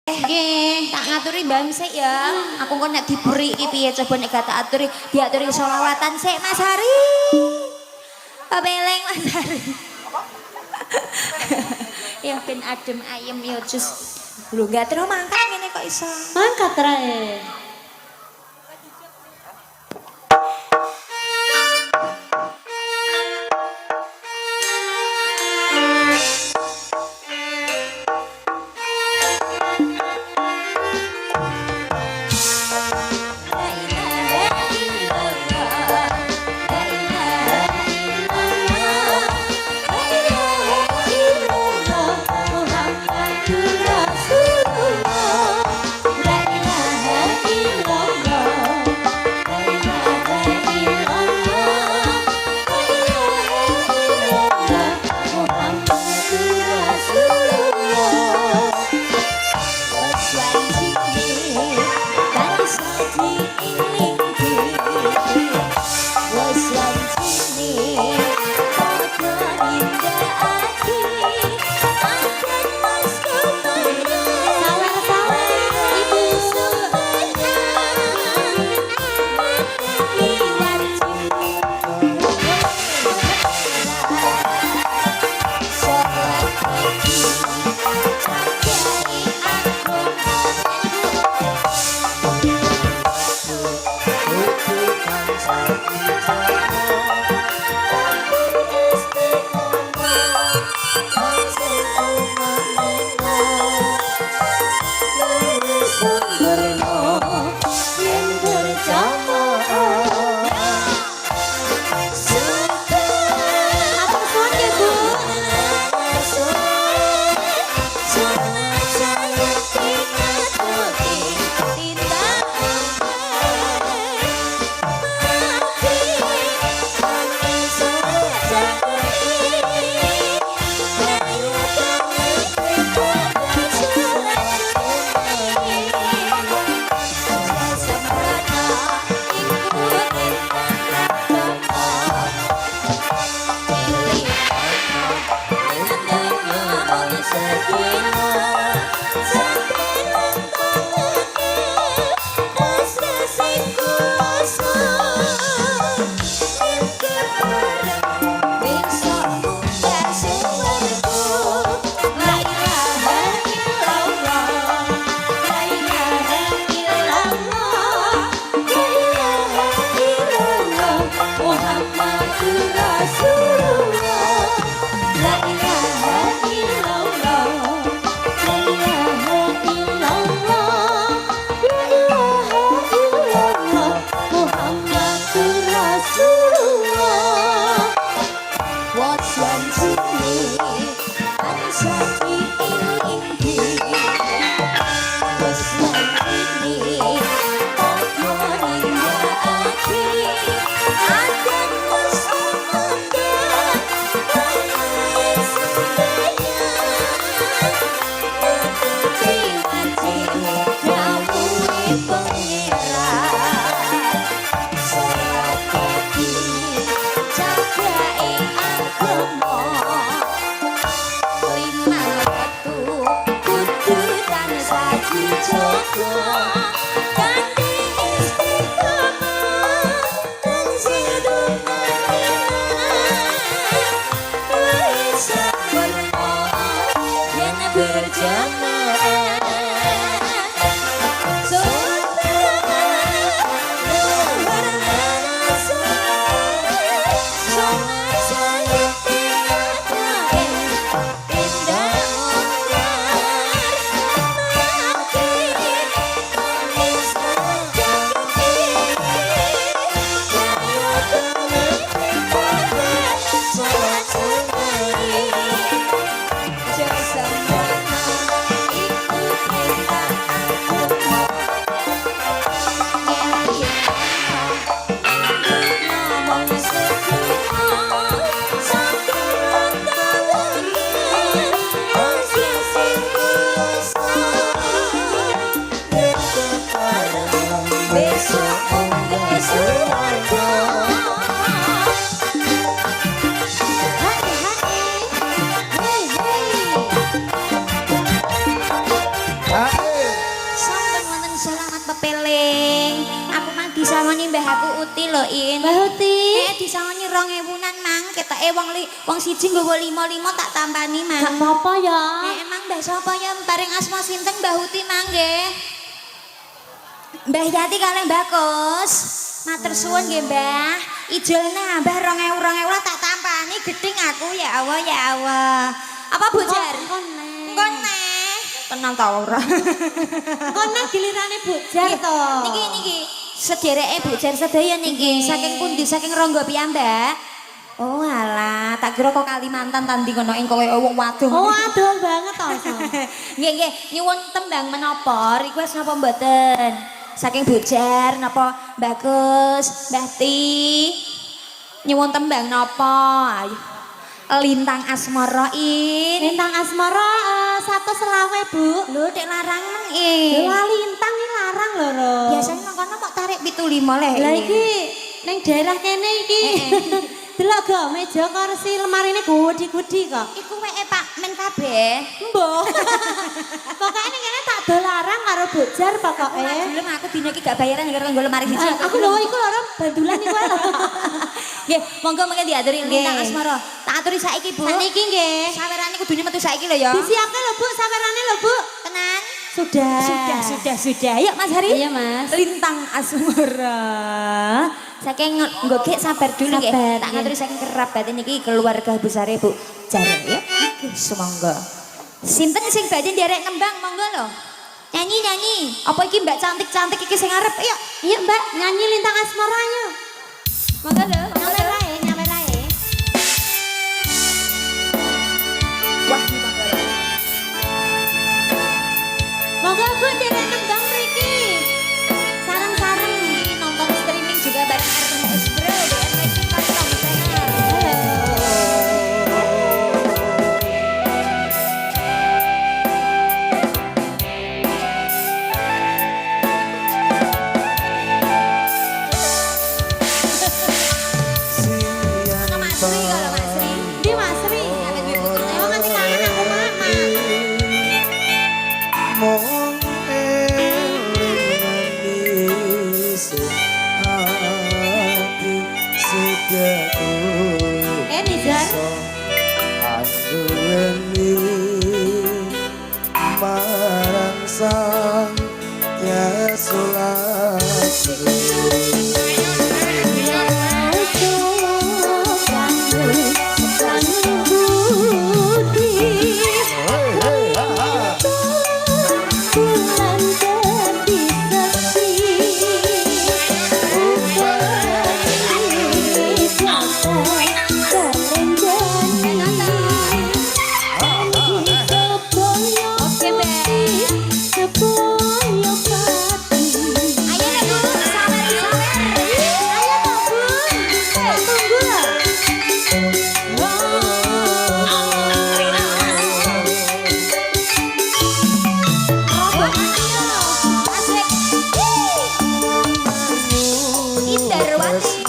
Nggih, tak ngaturi Mbak sik ya. Aku kok nek diberi iki piye coba nek gak tak aturi, diaturi selawatan sik Mas Hari. Papeleng Mas Hari. Ya ben adem ayem ya jus. Lho gak terus mangkat ngene kok iso. Mangkat rae. disawani mbah aku Uti lho In. Mbah Uti. Disawani 2000-an mang ketoke wong siji nggawa 5 tak tampani mang. Gak apa-apa ya. Emang mbah sapa ya paring asma sinten Mbah Uti mang nggih. Mbah Yati kalih Mbah Kus. Matur suwun nggih Mbah. Ijolna Mbah 2000 tak tampani gedeng aku ya Allah ya Allah. Apa Bojar? Engko neh. Tenang ta ora. Engko neh gilirane Bojar to. Niki sedereke Bojar sedaya niki. Saking pundi? Saking Ronggo piyambak? Oh alah, tak kira kok Kalimantan tandi kono ing kowe wong waduh. Oh aduh banget to. Nggih, nyuwun tembang menapa? Request napa mboten? Saking Bojar napa Bagus, Mbah Ti. Nyuwun tembang napa? Ayo. Lintang Asmara In. Lintang Asmara 120 Bu. Lho nek larang nang In. Lha lintang iki larang lho. Biasane nang kono mok tarik 75 leh. Lah iki ning daerah kene iki. Delok go meja kursi lemarine gudi-gudi kok. Iku weke Pak Men kabeh. Mbok. Pokoke ning kene tak do larang karo Bojar pokoke. Gelem aku dina iki gak bayaran karo nggo lemari siji. Aku lho iku lho bandulan iku lho. Nggih, monggo mengke diaturi Lintang Asmara. Tak aturi saiki Bu. Saniki nggih. Sawerane kudune metu saiki lho ya. Disiapke lho Bu, sawerane lho Bu. Tenan. Sudah. Yuk Mas Hari. Iya Mas. Lintang Asmara. Saking nggogek sabar dulu nggih. Tak ngaturi saking kerabat niki keluarga besar Bu Jarang ya. Semangga. Sinten sing badhe nderek nembang monggo lho. Nyanyi. Apa iki Mbak cantik-cantik iki sing arep? Ayo. Iya Mbak, nyanyi Lintang Asmara ayo. Monggo lho. Nyawer ae. Wah, monggo lho. Monggo Bu nderek nembang mriki. Sareng-sareng Nonton streaming juga bareng RMS Bro di RMS Pasang sana. Halo Mas Sri, kalau Mas Sri. Di Mas Sri. Awet duwe putu Oh nganti kangen aku Mama. Mong manis hati sedaku Nizar. anduweni marang sang yasulati Oke, Mbak. Ayo lah Bu, sawer-sawer. Ayo Pak Bun, tunggu lah. Asik. Indarwati.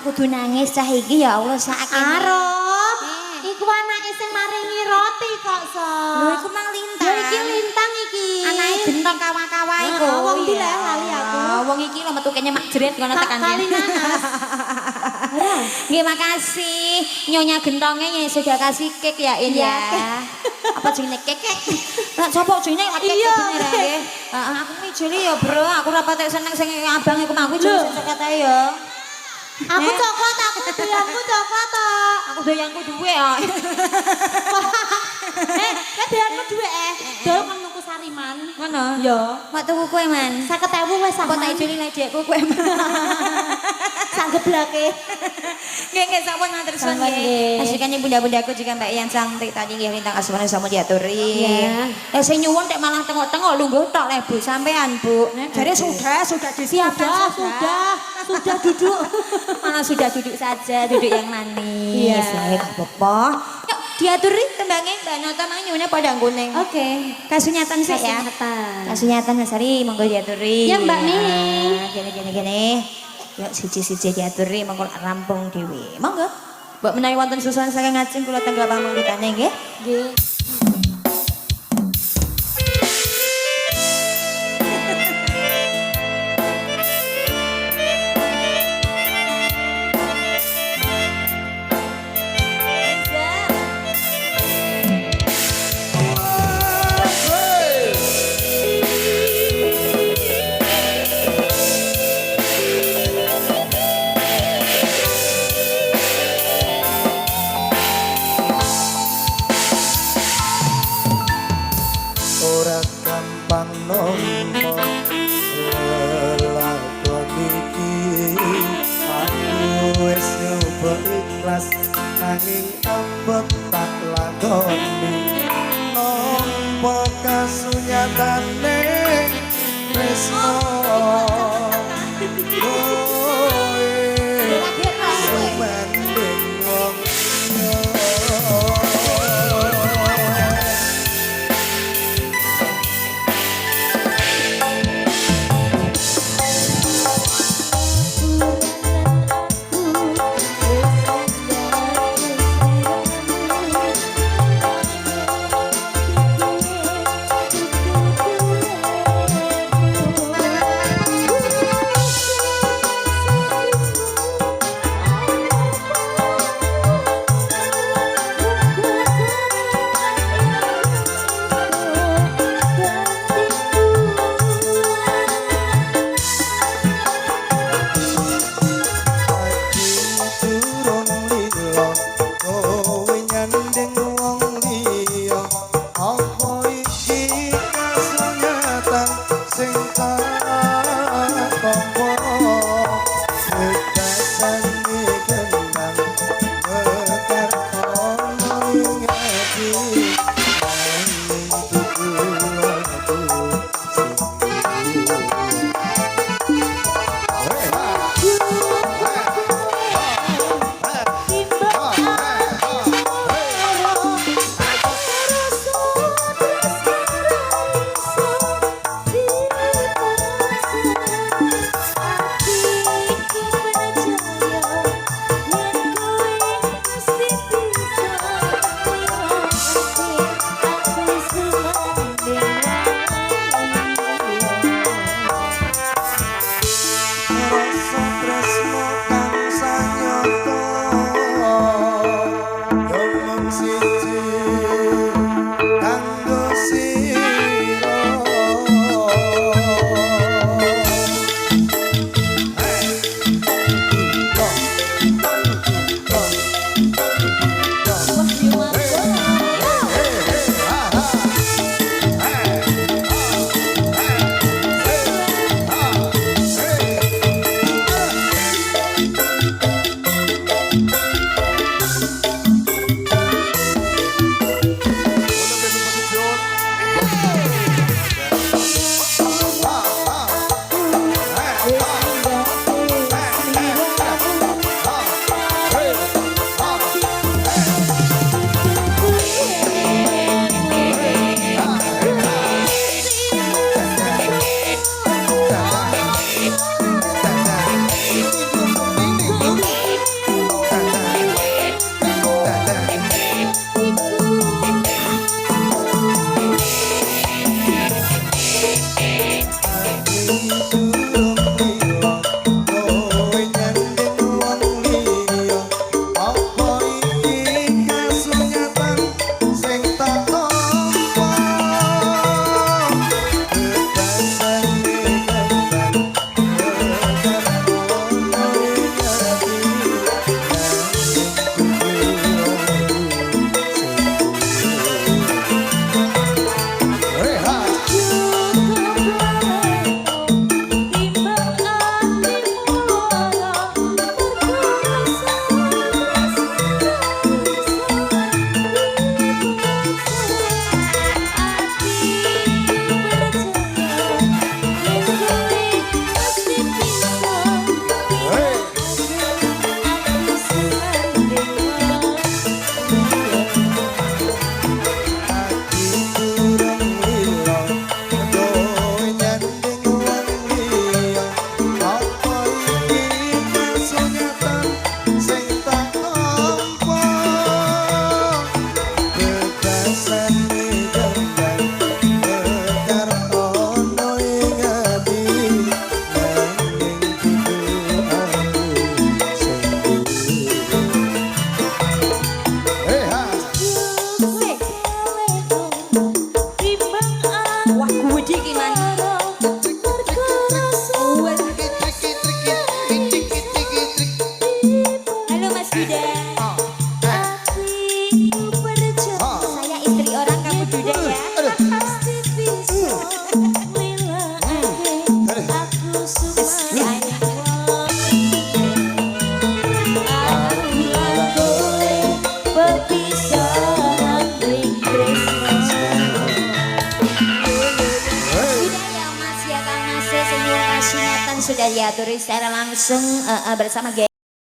kudu nangis cah iki ya Allah sakit. Arep. Iku anake sing maringi roti kok, So. Lho iku mang lintang. Ya iki lintang iki. Anake gentong kawa-kawa iku. Wong Iya. dileh lali aku. Wong iki lho metu kene mak jret kono tekan. Kali nanas. Nggih makasih Nyonya Gentongnya yang sudah kasih cake ya In ya. Apa jenenge cake? Lah sapa jenenge cake Iya, bener ya nggih. Heeh aku mijili ya Bro, aku ora patek seneng sing abang iku mah aku jeli sing kate ya. Aku coklat, aku doyanku coklat tok. Aku doyanku duwe ya. Kan doyanmu duwe Dol kan nuku sariman. Ngono. Yo. Mak tuku kowe man. 50.000 wis Apa sama. tak ijoli lek dekku kowe. Sak geblake. Nggih sampun matur suwun Sampun, nggih. nggih. Asikane bunda-bundaku juga Mbak yang cantik tadi nggih lintang asmane sama diaturi. Iya. Sing nyuwun tek malah tengok-tengok lungguh tok le Bu sampean Bu. Jare sudah disiapkan Sudah duduk. Malah sudah duduk saja, duduk yang manis. Iya. Ya gak apa-apa. Yuk diaturi tembangnya Mbak Nota mang nyuwunnya padang kuning. Oke. Kasunyatan saya. Kesehatan. Kasunyatan Mas Ari monggo diaturi. Ya, Mbak Ming. Gini. Yuk siji-siji diaturi monggo rampung dhewe. Monggo. Mbok menawi wonten susulan saking ngajeng kula tenggal pamungkitane nggih. Nggih. ora gampang nomo lelakon iki aku wis nyoba ikhlas nanging ambek tak lakoni nampa kasunyatane tresno sebanding wong liya. budaya. Pasti bisa ngelakake aku supaya aku lakone pepisahan ning tresno. Budaya Mas ya Kang Mas sing kasih ingatan sudah diatur secara langsung bersama